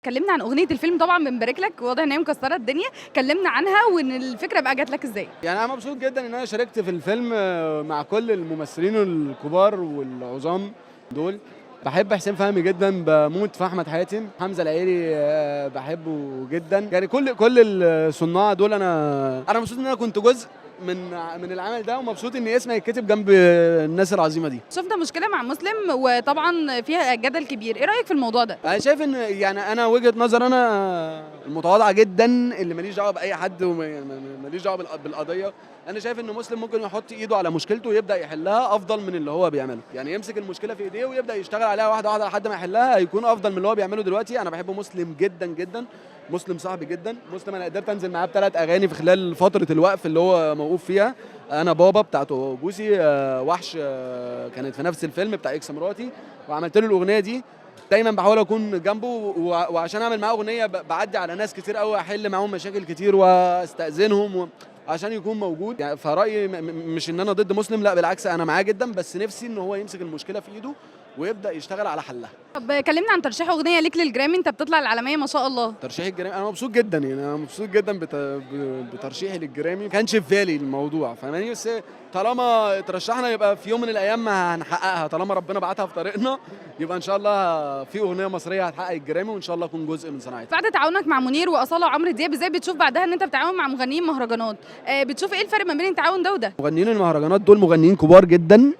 كلمنا عن أغنية الفيلم طبعًا بنبارك لك، واضح إن هي مكسرة الدنيا، كلمنا عنها وإن الفكرة بقى جات لك إزاي؟ يعني أنا مبسوط جدًا إن أنا شاركت في الفيلم مع كل الممثلين الكبار والعظام دول. باحب حسين فهمي جدًا، باموت في أحمد حاتم، حمزة العيري باحبه جدًا، يعني كل الصُناع دول أنا مبسوط إن أنا كنت جزء من العمل ده، ومبسوط إن اسمي هيتكتب جنب الناس العظيمة دي. شُفنا مشكلة مع مسلم وطبعًا فيها جدل كبير، إيه رأيك في الموضوع ده؟ أنا شايف إن يعني أنا وجهة نظري أنا المتواضعة جدًا اللي ما ليش دعوة بأي حد ما ليش دعوة بالقضية. أنا شايف إن مسلم ممكن يحط إيده على مشكلته ويبدأ يحلها أفضل من اللي هو بيعمله، يعني يمسك المشكلة في إيديه ويبدأ يشتغل عليها واحدة واحدة لحد ما يحلها، هيكون أفضل من اللي هو بيعمله دلوقتي. أنا باحب مسلم جدًا، جدًا. مسلم صاحبي جدًا. مسلم أنا قدرت أنزل معاه ب3 أغاني في خلال فترة الوقف اللي هو موقوف فيها. أنا بابا بتاعة بوسي، وحش كانت في نفس الفيلم بتاع إكس مراتي، وعملت له الأغنية دي. دايما بحاول اكون جنبه وعشان اعمل معاه اغنيه بعدي على ناس كتير قوي، احل معاهم مشاكل كتير واستاذنهم عشان يكون موجود. يعني فرايي مش ان انا ضد مسلم، لا بالعكس انا معاه جدا، بس نفسي ان هو يمسك المشكله في ايده ويبدا يشتغل على حلها. طب كلمنا عن ترشيح أغنية ليك للجرامي، أنت بتطلع العالمية ما شاء الله. ترشيح الجرامي انا مبسوط جدا، يعني انا مبسوط جدا بترشيحي للجرامي. ما كانش في بالي الموضوع فاهماني، بس طالما ترشحنا يبقى في يوم من الايام هنحققها، طالما ربنا بعتها في طريقنا يبقى ان شاء الله في اغنيه مصريه هتحقق الجرامي، وان شاء الله اكون جزء من صناعتها. بعد تعاونك مع منير وأصالة وعمرو دياب، إزاي بتشوف بعدها إن أنت بتتعاون مع مغنيين مهرجانات؟ بتشوف إيه الفرق ما بين التعاون ده وده؟ مغنيين المهرجانات دول مغنيين كبار جدا،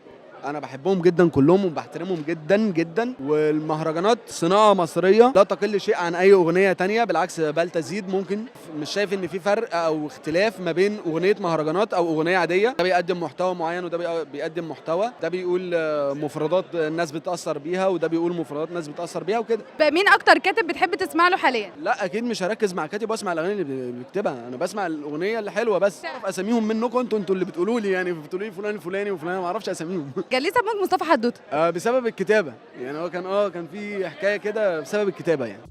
انا بحبهم جدا كلهم وبحترمهم جدا جدا. والمهرجانات صناعه مصريه لا تقل شيء عن اي اغنيه تانية، بالعكس بل تزيد. ممكن مش شايف ان في فرق او اختلاف ما بين اغنيه مهرجانات او اغنيه عاديه. ده بيقدم محتوى معين وده بيقدم محتوى، ده بيقول مفردات الناس بتاثر بيها وده بيقول مفردات الناس بتاثر بيها وكده. مين أكتر كاتب بتحب تسمع له حاليا؟ لا اكيد مش هركز مع كاتب واسمع الاغاني اللي بيكتبها، انا بسمع الاغنيه اللي حلوه بس. اعرف اساميهم منكم انتوا اللي بتقولوا لي، يعني بتقولوا لي فلان الفلاني وفلان، ما اعرفش اساميهم. كان ليه سموك مصطفى حدوتة؟ بسبب الكتابة، يعني هو كان في حكاية كده بسبب الكتابة يعني.